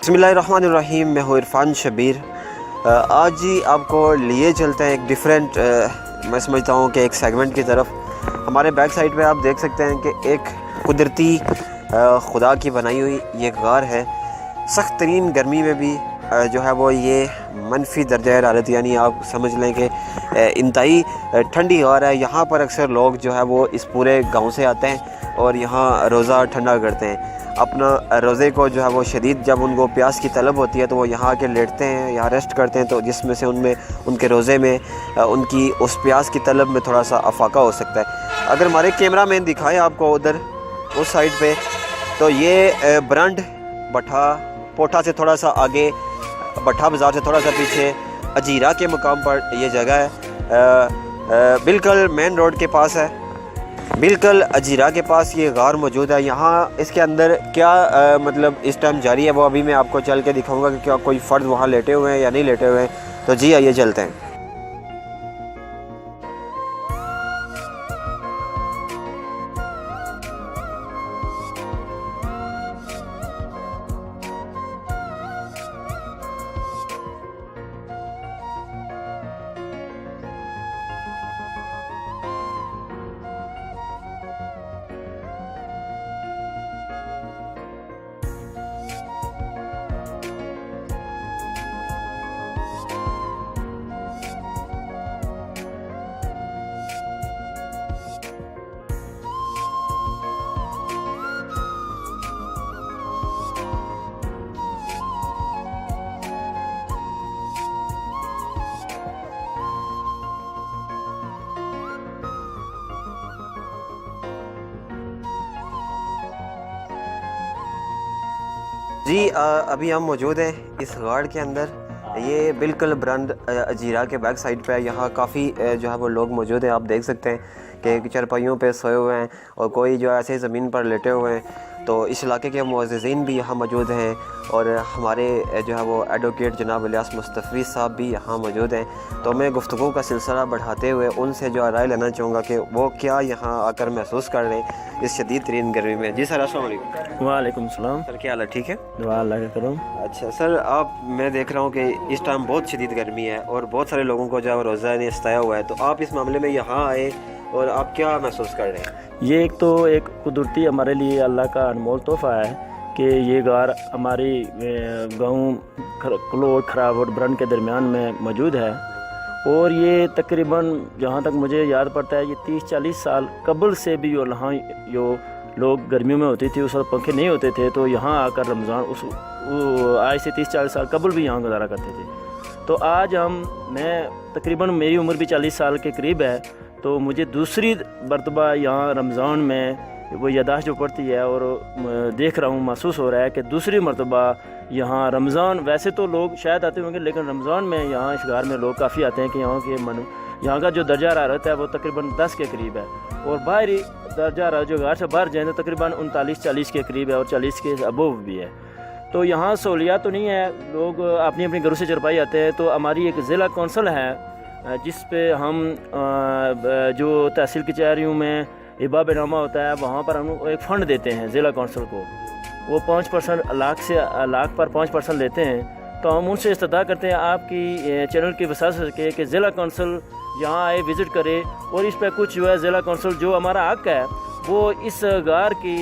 बिस्मिल्लाहिर्रहमानिर्रहीम। मैं हूँ इरफान शबीर। आज जी आपको लिए चलते हैं एक डिफरेंट मैं समझता हूँ कि एक सेगमेंट की तरफ। हमारे बैक साइड पे आप देख सकते हैं कि एक कुदरती खुदा की बनाई हुई ये गार है। सख्त तरीन गर्मी में भी जो है वो ये मनफी दर्जा हरारत यानी आप समझ लें कि इंतहाई ठंडी गार है। यहाँ पर अक्सर लोग जो है वो इस पूरे गांव से आते हैं और यहाँ रोज़ा ठंडा करते हैं। अपना रोज़े को जो है वो शदीद जब उनको प्यास की तलब होती है तो वो यहाँ आके लेटते हैं, यहाँ रेस्ट करते हैं, तो जिसमें से उनमें उनके रोज़े में उनकी उस प्यास की तलब में थोड़ा सा अफाका हो सकता है। अगर हमारे कैमरा मैन दिखाएं आपको उधर उस साइड पे, तो ये ब्रंड भट्ठा पोठा से थोड़ा सा आगे, भट्ठा बाज़ार से थोड़ा सा पीछे अजीरा के मकाम पर ये जगह है। बिल्कुल मेन रोड के पास है, बिल्कुल अजीरा के पास ये गार मौजूद है। यहाँ इसके अंदर क्या मतलब इस टाइम जारी है वो अभी मैं आपको चल के दिखाऊंगा कि क्या कोई फ़र्द वहाँ लेटे हुए हैं या नहीं लेटे हुए हैं। तो जी आइए चलते हैं। जी अभी हम मौजूद हैं इस गाड़ के अंदर। ये बिल्कुल ब्रंद अजीरा के बैक साइड पे है। यहाँ काफ़ी जो है वो लोग मौजूद हैं। आप देख सकते हैं कि चारपाइयों पे सोए हुए हैं और कोई जो ऐसे ज़मीन पर लेटे हुए हैं। तो इस इलाके के मुअज़्ज़िज़ीन भी यहाँ मौजूद हैं और हमारे जो है वो एडवोकेट जनाब इलियास मुस्तफ़ी साहब भी यहाँ मौजूद हैं। तो मैं गुफ्तगू का सिलसिला बढ़ाते हुए उनसे जो राय लेना चाहूँगा कि वो क्या यहाँ आकर महसूस कर रहे हैं इस शदीद तरीन गर्मी में। जी सर अस्सलाम वालेकुम। वालेकुम सलाम। सर क्या हाल है, ठीक है? दुआ अल्लाह का करम। अच्छा सर, आप मैं देख रहा हूँ कि इस टाइम बहुत शदीद गर्मी है और बहुत सारे लोगों को जो है रोज़ा ने सताया हुआ है, तो आप इस मामले में यहाँ आए और आप क्या महसूस कर रहे हैं? ये एक कुदरती हमारे लिए अल्लाह का अनमोल तोहफ़ा है कि ये गार हमारी गाँव क्लोड खराब और ब्रन के दरमियान में मौजूद है। और ये तकरीबन जहाँ तक मुझे याद पड़ता है ये 30-40 साल कबल से भी यहाँ जो लोग गर्मियों में होती थी उस वक्त पंखे नहीं होते थे, तो यहाँ आकर रमज़ान आज से 30-40 साल कबल भी यहाँ गुजारा करते थे। तो आज मैं तकरीबन मेरी उम्र भी 40 साल के करीब है, तो मुझे दूसरी मरतबा यहाँ रमज़ान में वो यादाश्त जो पड़ती है और देख रहा हूँ, महसूस हो रहा है कि दूसरी मरतबा यहाँ रमज़ान, वैसे तो लोग शायद आते होंगे लेकिन रमज़ान में यहाँ इस गार में लोग काफ़ी आते हैं कि यहाँ का जो दर्जा हरारत है वो तकरीबन 10 के करीब है और बाहरी दर्जा हरारत जो गार से बाहर जाए तो तकरीबन 39-40 के करीब है और 40 के अबव भी है। तो यहाँ सहूलियात तो नहीं है, लोग अपनी अपनी घरों से चरपाई आते हैं। तो हमारी एक ज़िला कौंसल है जिस पे हम जो तहसील कचहरियों में हिबा बेनामा होता है वहाँ पर हम एक फ़ंड देते हैं ज़िला कौंसल को। वो 5% लाख पर 5% लेते हैं। तो हम उनसे इस्तदा करते हैं आपकी चैनल की वसात के कि ज़िला कौंसल यहाँ आए, विज़िट करे और इस पर कुछ जो है ज़िला कौंसल जो हमारा हक़ है वो इस गार की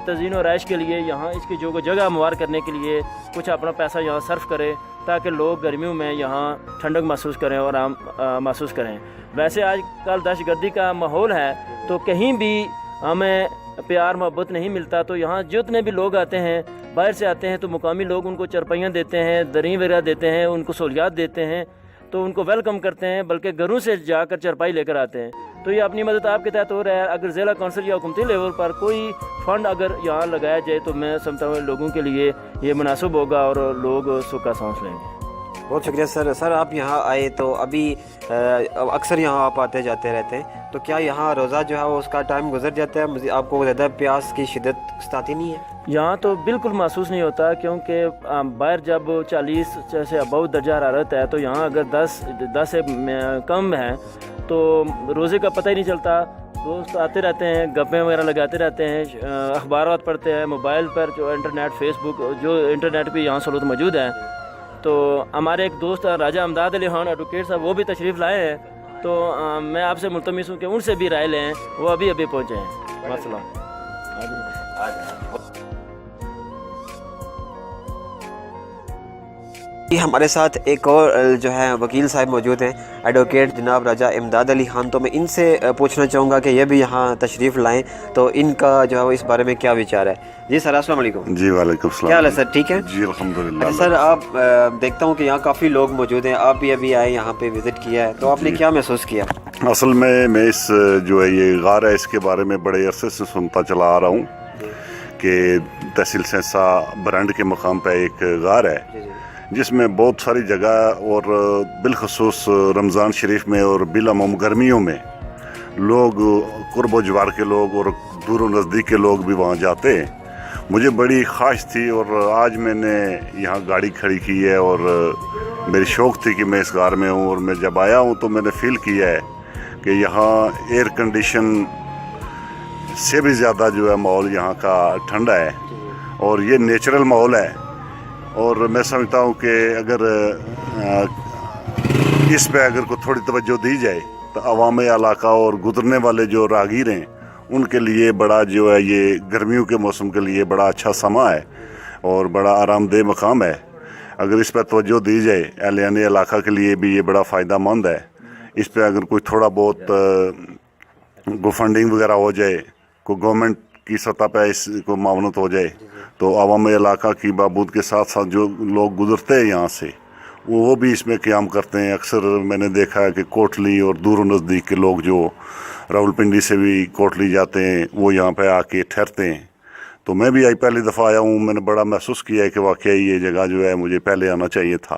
तज़ीन और रैश के लिए यहाँ इसकी जो जगह मुबार करने के लिए कुछ अपना पैसा यहाँ सर्फ करे ताकि लोग गर्मियों में यहाँ ठंडक महसूस करें और आराम महसूस करें। वैसे आज कल दहशतगर्दी का माहौल है तो कहीं भी हमें प्यार मोहब्बत नहीं मिलता। तो यहाँ जितने भी लोग आते हैं बाहर से आते हैं तो मुकामी लोग उनको चरपाइयाँ देते हैं, दरी वगैरह देते हैं, उनको सहूलियात देते हैं, तो उनको वेलकम करते हैं, बल्कि घरों से जाकर चरपाई लेकर आते हैं। तो ये अपनी मदद आपके तहत हो रहा है। अगर ज़िला कौंसिल या हुकूमती लेवल पर कोई फ़ंड अगर यहाँ लगाया जाए तो मैं समझता हूँ लोगों के लिए ये मुनासिब होगा और लोग सुख का सांस लेंगे। बहुत शुक्रिया सर। सर आप यहाँ आए तो अभी अक्सर यहाँ आप आते जाते रहते हैं, तो क्या यहाँ रोज़ा जो है वो उसका टाइम गुजर जाता है, आपको ज़्यादा प्यास की शिद्दत सताती नहीं है? यहाँ तो बिल्कुल महसूस नहीं होता क्योंकि बाहर जब 40 से अबव दर्जा हरारत है तो यहाँ अगर 10 से कम है तो रोज़े का पता ही नहीं चलता। دوست آتے رہتے ہیں, گپیں وغیرہ لگاتے رہتے ہیں, اخبارات پڑھتے ہیں موبائل پر, جو انٹرنیٹ فیس بک جو انٹرنیٹ پہ یہاں سہولت موجود ہے. تو ہمارے ایک دوست راجہ امداد علی خان ایڈوکیٹ صاحب وہ بھی تشریف لائے ہیں, تو میں آپ سے ملتمس ہوں کہ ان سے بھی رائے لیں, وہ ابھی پہنچے ہیں. السلام. ہمارے ساتھ ایک اور جو ہے وکیل صاحب موجود ہیں, ایڈوکیٹ جناب راجہ امداد علی خان. تو میں ان سے پوچھنا چاہوں گا کہ یہ بھی یہاں تشریف لائیں تو ان کا جو ہے وہ اس بارے میں کیا وچار ہے. جی سر السلام علیکم. جی وعلیکم السلام. کیا حال ہے سر, ٹھیک ہے؟ جی الحمدللہ. سر آپ دیکھتا ہوں کہ یہاں کافی لوگ موجود ہیں, آپ بھی ابھی آئے یہاں پہ وزٹ کیا ہے, تو آپ نے کیا محسوس کیا؟ اصل میں اس جو ہے یہ غار ہے اس کے بارے میں بڑے عرصے سے سنتا چلا آ رہا ہوں کہ تحصیل سہسا برانڈ کے مقام پہ ایک غار ہے جس میں بہت ساری جگہ اور بالخصوص رمضان شریف میں اور بالعموم گرمیوں میں لوگ قرب و جوار کے لوگ اور دور و نزدیک کے لوگ بھی وہاں جاتے ہیں. مجھے بڑی خواہش تھی اور آج میں نے یہاں گاڑی کھڑی کی ہے اور میری شوق تھی کہ میں اس غار میں ہوں, اور میں جب آیا ہوں تو میں نے فیل کیا ہے کہ یہاں ایئر کنڈیشن سے بھی زیادہ جو ہے ماحول یہاں کا ٹھنڈا ہے اور یہ نیچرل ماحول ہے. اور میں سمجھتا ہوں کہ اگر اس پہ اگر کوئی تھوڑی توجہ دی جائے تو عوام علاقہ اور گزرنے والے جو راہگیر ہیں ان کے لیے بڑا جو ہے یہ گرمیوں کے موسم کے لیے بڑا اچھا سما ہے اور بڑا آرام دہ مقام ہے. اگر اس پہ توجہ دی جائے اہلیان علاقہ کے لیے بھی یہ بڑا فائدہ مند ہے. اس پہ اگر کوئی تھوڑا بہت فنڈنگ وغیرہ ہو جائے, کوئی گورنمنٹ کی سطح پہ اس کو معاونت ہو جائے تو عوام علاقہ کی بہبود کے ساتھ ساتھ جو لوگ گزرتے ہیں یہاں سے وہ بھی اس میں قیام کرتے ہیں. اکثر میں نے دیکھا ہے کہ کوٹلی اور دور و نزدیک کے لوگ جو راولپنڈی سے بھی کوٹلی جاتے ہیں وہ یہاں پہ آ کے ٹھہرتے ہیں. تو میں بھی پہلی دفعہ آیا ہوں, میں نے بڑا محسوس کیا ہے کہ واقعی یہ جگہ جو ہے مجھے پہلے آنا چاہیے تھا.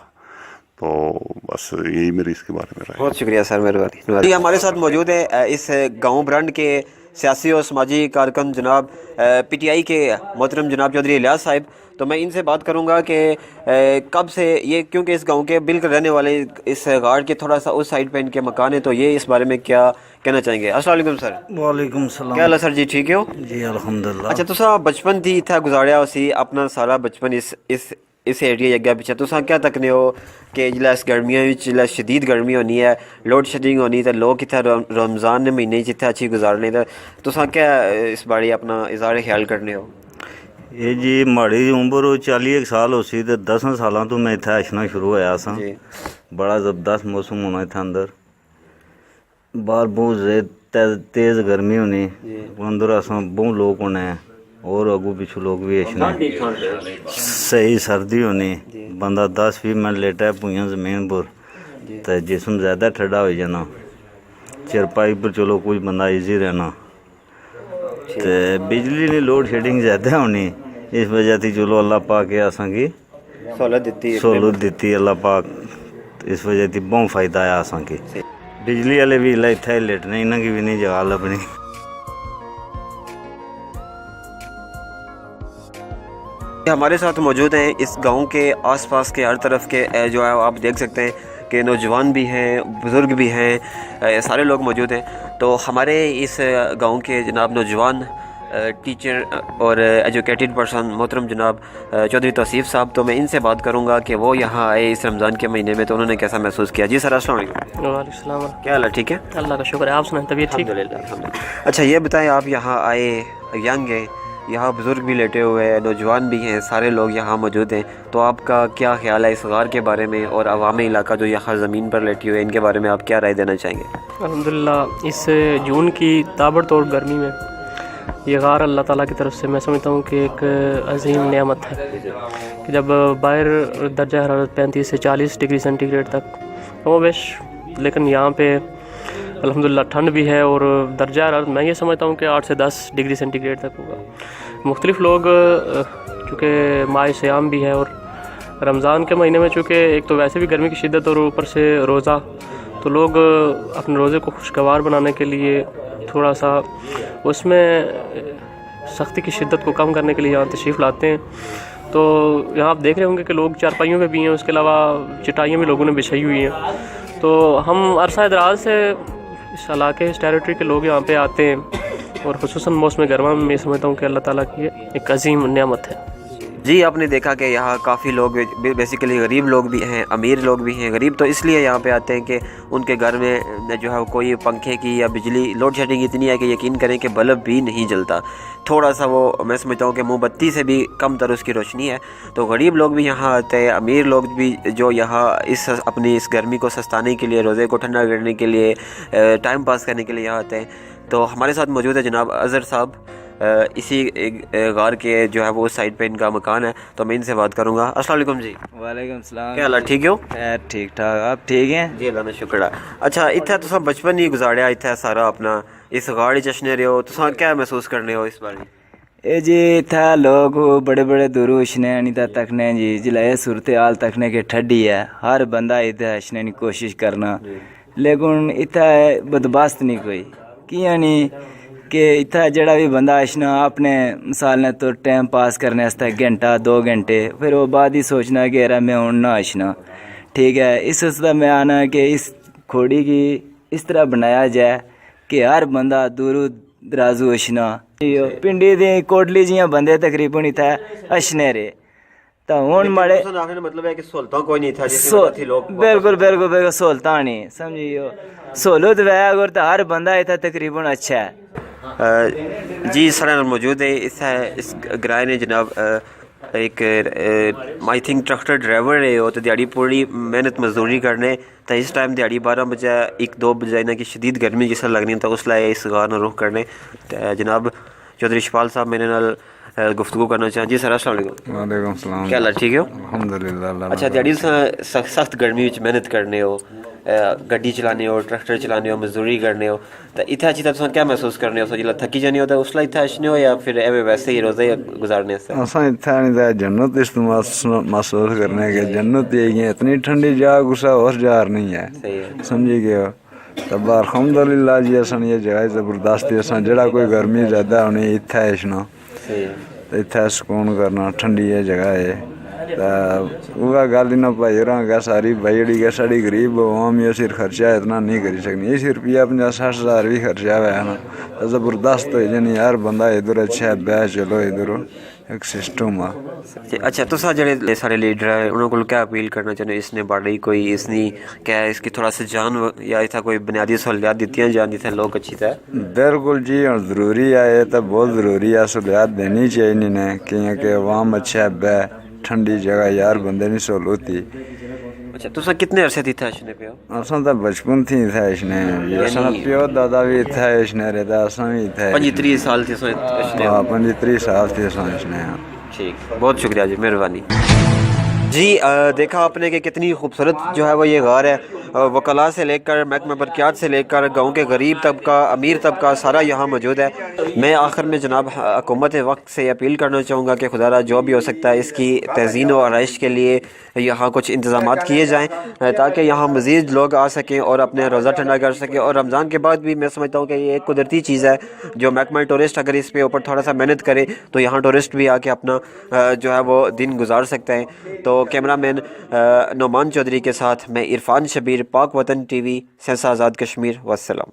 تو بس یہی میری اس کے بارے میں رائے. بہت شکریہ سر, مہربانی. ہمارے ساتھ موجود ہے اس گاؤں برانڈ کے سیاسی اور سماجی کارکن جناب پی ٹی آئی کے محترم جناب چودھری الیاس صاحب. تو میں ان سے بات کروں گا کہ کب سے یہ, کیونکہ اس گاؤں کے بالکل رہنے والے اس غار کے تھوڑا سا اس سائڈ پہ ان کے مکان ہے, تو یہ اس بارے میں کیا کہنا چاہیں گے. السلام علیکم سر. وعلیکم السلام. کیا حال ہے سر جی, ٹھیک ہو؟ جی الحمدللہ. اچھا تسا بچپن تھی اتنا گزاریا اسی اپنا سارا بچپن اس ایریا جگہ پچھے تسا کیا تکنے ہو کہ جلے اس گرمیاں جلے شدید گرمی ہونی ہے, لوڈ شیڈنگ ہونی, تو لوگ اتنے رمضان نے مہینے جتنے اچھی گزارنے, تو تسا کیا اس بارے اپنا اظہار خیال کرنے ہو؟ یہ جی ماڑی عمر 40 سال ہو سی, 10 سالاں تو میں اتنے اشنا شروع ہوا سا. بڑا زبردست موسم ہونا اتنے اندر, باہر بہت تیز گرمی ہونی, اندر اساں بہت لوگ ہونے اور اگو پچھو لوگ بھی اشنا, صحیح سردی ہونی, بندہ 10-20 منٹ لیٹا ہے پوئیاں زمین پر تو جسم زیادہ ٹھنڈا ہو جانا, چرپائی پر چلو کچھ بندہ ایزی رہنا. تو بجلی نے لوڈ شیڈنگ زیادہ ہونی, اس وجہ تھی چلو اللہ پاک کے اساں کی سہولت دیتی اللہ پاک, اس وجہ تھی بہت فائدہ آیا اساں کی. بجلی والے بھی اتنے لیٹنے, انہوں کی بھی نہیں جگہ لبنی. ہمارے ساتھ موجود ہیں اس گاؤں کے آس پاس کے ہر طرف کے جو ہے آپ دیکھ سکتے ہیں کہ نوجوان بھی ہیں, بزرگ بھی ہیں, سارے لوگ موجود ہیں. تو ہمارے اس گاؤں کے جناب نوجوان ٹیچر اور ایجوکیٹڈ پرسن محترم جناب چودھری توصیف صاحب, تو میں ان سے بات کروں گا کہ وہ یہاں آئے اس رمضان کے مہینے میں تو انہوں نے کیسا محسوس کیا. جی سر السلام علیکم. وعلیکم السلام. کیا حال ہے, ٹھیک ہے؟ اللہ کا شکر ہے, آپ سنائیں طبیعت ٹھیک؟ الحمدللہ. اچھا یہ بتائیں, آپ یہاں آئے, ینگ ہیں, یہاں بزرگ بھی لیٹے ہوئے ہیں, نوجوان بھی ہیں, سارے لوگ یہاں موجود ہیں, تو آپ کا کیا خیال ہے اس غار کے بارے میں اور عوامی علاقہ جو یہاں زمین پر لیٹی ہوئے ان کے بارے میں آپ کیا رائے دینا چاہیں گے؟ الحمدللہ اس جون کی تابڑ توڑ گرمی میں یہ غار اللہ تعالیٰ کی طرف سے میں سمجھتا ہوں کہ ایک عظیم نعمت ہے کہ جب باہر درجہ حرارت 35 سے 40 ڈگری سینٹی گریڈ تک وہ بیش, لیکن یہاں پہ الحمدللہ ٹھنڈ بھی ہے اور درجہ حرارت میں یہ سمجھتا ہوں کہ 8 سے 10 ڈگری سینٹی گریڈ تک ہوگا. مختلف لوگ چونکہ ماہ صیام بھی ہے اور رمضان کے مہینے میں چونکہ ایک تو ویسے بھی گرمی کی شدت اور اوپر سے روزہ, تو لوگ اپنے روزے کو خوشگوار بنانے کے لیے تھوڑا سا اس میں سختی کی شدت کو کم کرنے کے لیے یہاں تشریف لاتے ہیں. تو یہاں آپ دیکھ رہے ہوں گے کہ لوگ چارپائیوں پہ بھی ہیں, اس کے علاوہ چٹائیاں بھی لوگوں نے بچھائی ہوئی ہیں. تو ہم عرصہ دراز سے इस इलाके इस टेरिटरी के लोग यहाँ पे आते हैं, और ख़ुसूसन मौसम गरमा में मैं समझता हूँ कि अल्लाह ताला की एक अजीम नेमत है। जी आपने देखा कि यहाँ काफ़ी लोग बेसिकली गरीब लोग भी हैं, अमीर लोग भी हैं। गरीब तो इसलिए यहाँ पे आते हैं कि उनके घर में जो है कोई पंखे की या बिजली लोड शेडिंग इतनी है कि यकीन करें कि बल्ब भी नहीं जलता, थोड़ा सा वो मैं समझता हूँ कि मोमबत्ती से भी कम तर उसकी रोशनी है। तो गरीब लोग भी यहाँ आते हैं, अमीर लोग भी जो यहाँ अपनी इस गर्मी को सस्ताने के लिए, रोज़े को ठंडा करने के लिए, टाइम पास करने के लिए यहाँ आते हैं। तो हमारे साथ मौजूद है जनाब अज़हर साहब, इसी गार के जो है वो उस साइड पे इनका मकान है, तो मैं इनसे बात करूँगा। अस्सलाम वालेकुम जी। वालेकुम सलाम। क्या हाल ठीक हो? खैर ठीक ठाक, आप ठीक हैं? जी अल्लाह का शुक्र है। अच्छा इतना तुम बचपन ही गुजारिया इतना सारा अपना इस गाड़ी चश्ने रहे हो, तुम क्या महसूस करने हो इस बारे? ए जी इतना लोग बड़े बड़े दूर उछने अनिता तकने जी जिला सूरत हाल तकने के ठंडी है, हर बंदा इतना अछने की कोशिश करना, लेकिन इतना बदबस्त नहीं कोई किया नहीं कि इतना जड़ा भी बंदा अछना अपने मिसाल ने तो टाइम पास करने वास्ते घंटा 2 घंटे, फिर वो बाद ही सोचना कि यार मैं हूँ ना अछना। ठीक है, इस वस्ते मैं आना कि इस खोड़ी की इस तरह बनाया जाए कि हर बंदा दूर दराजू अछना पिंडी दी कोटली जियां बंदे तकरीबन इतना अछने रहे। तो हूँ माड़े मतलब है कि सहूलतां कोई नहीं था बिल्कुल बिल्कुल बिल्कुल सहूलतां नहीं समझियो, सहूलत वै अगर तो हर बंदा इतना तकरीबन अच्छा है। जी साढ़े नाल मौजूद है इस ग्राए ने जनाब एक आई थिंक ट्रैक्टर ड्राइवर है वो, तो दिहाड़ी पूरी मेहनत मजदूरी करने तो इस टाइम दिहाड़ी 12 बजे 1-2 बजे इन्हें की शदीद गर्मी जिस लगनी तो उस लाए इस गार न रुख करने। जनाब चौधरी शपाल साहब मेरे नाल गुफ्तगू करना चाहें। जी सर अस्सलाम वालेकुम। वालेकुम सलाम। क्या हाल ठीक हो? अल्हम्दुलिल्लाह। अच्छा दिहाड़ी सख्त गर्मी में मेहनत करने हो, गड्डी चलाने हो, ट्रैक्टर चलाने हो, मजदूरी करने हो, तो इतना अच्छी तरह क्या महसूस करने हो? जिला थकी जाने हो तो उसला इतना अच्छने हो या फिर एवं वैसे ही रोज़े गुजारने से? असा इतना नहीं था जन्नत महसूस करने के, जन्नत यही है, इतनी ठंडी जा गुस्सा और जार नहीं है, सही है समझी गए। तब अल्हम्दुलिल्लाह जी असन ये जगह ज़बरदस्त है, असन जड़ा कोई गर्मी ज़्यादा होनी इतना है इसना तो इतना सुकून करना ठंडी है जगह है। तो वह गल इन्ना भाई रहा सारी भाई जी साड़ी गरीब आवाम ये सिर खर्चा इतना नहीं करी सकनी, इस रुपया 50-60 हज़ार भी खर्चा हुआ है ना तो ज़बरदस्त हो जानी यार बंदा इधर अच्छा है बह चलो इधर एक सिस्टम आ। अच्छा तो जेडे सारे लीडर है उन्होंने को क्या अपील करना चाहते इसने बाड़ी कोई इसनी क्या है इसकी थोड़ा सा जान या इतना कोई बुनियादी सहूलियात दी जान जिसे लोग अच्छी तरह? बिल्कुल जी ज़रूरी है, ये तो बहुत ज़रूरी है, सहूलियात देनी चाहिए इन्हें कि अवाम अच्छा है बह ठंडी जगह यार बंदे नहीं सहूलत थी। अच्छा तुसा कितने अरसे थी था इसने पे? असा तो बचपन थी था इसने, असा प्यो दादा भी था इसने रहता असा भी था 35 साल थे इसने। हां 35 साल थे इसने। ठीक बहुत शुक्रिया जी मेहरबानी जी। देखा आपने कि कितनी खूबसूरत जो है वो ये गार है, वकला से लेकर महकमा बरक़ियात से लेकर गांव के गरीब तबका अमीर तबका सारा यहाँ मौजूद है। मैं आखिर में जनाब हुकूमत वक्त से अपील करना चाहूँगा कि खुदारा जो भी हो सकता है इसकी तज़ीन और आराइश के लिए यहाँ कुछ इंतज़ामात किए जाएँ ताकि यहाँ मज़ीद लोग आ सकें और अपने रोज़ा ठंडा कर सकें। और रमज़ान के बाद भी मैं समझता हूँ कि ये एक कुदरती चीज़ है जो महकमा टूरिस्ट अगर इस पे ऊपर थोड़ा सा मेहनत करे तो यहाँ टूरिस्ट भी आके अपना जो है वो दिन गुजार सकते हैं। तो कैमरामैन नोमान चौधरी के साथ मैं इरफान शबीर, पाक वतन टीवी, सहसा आज़ाद कश्मीर। वस्सलाम।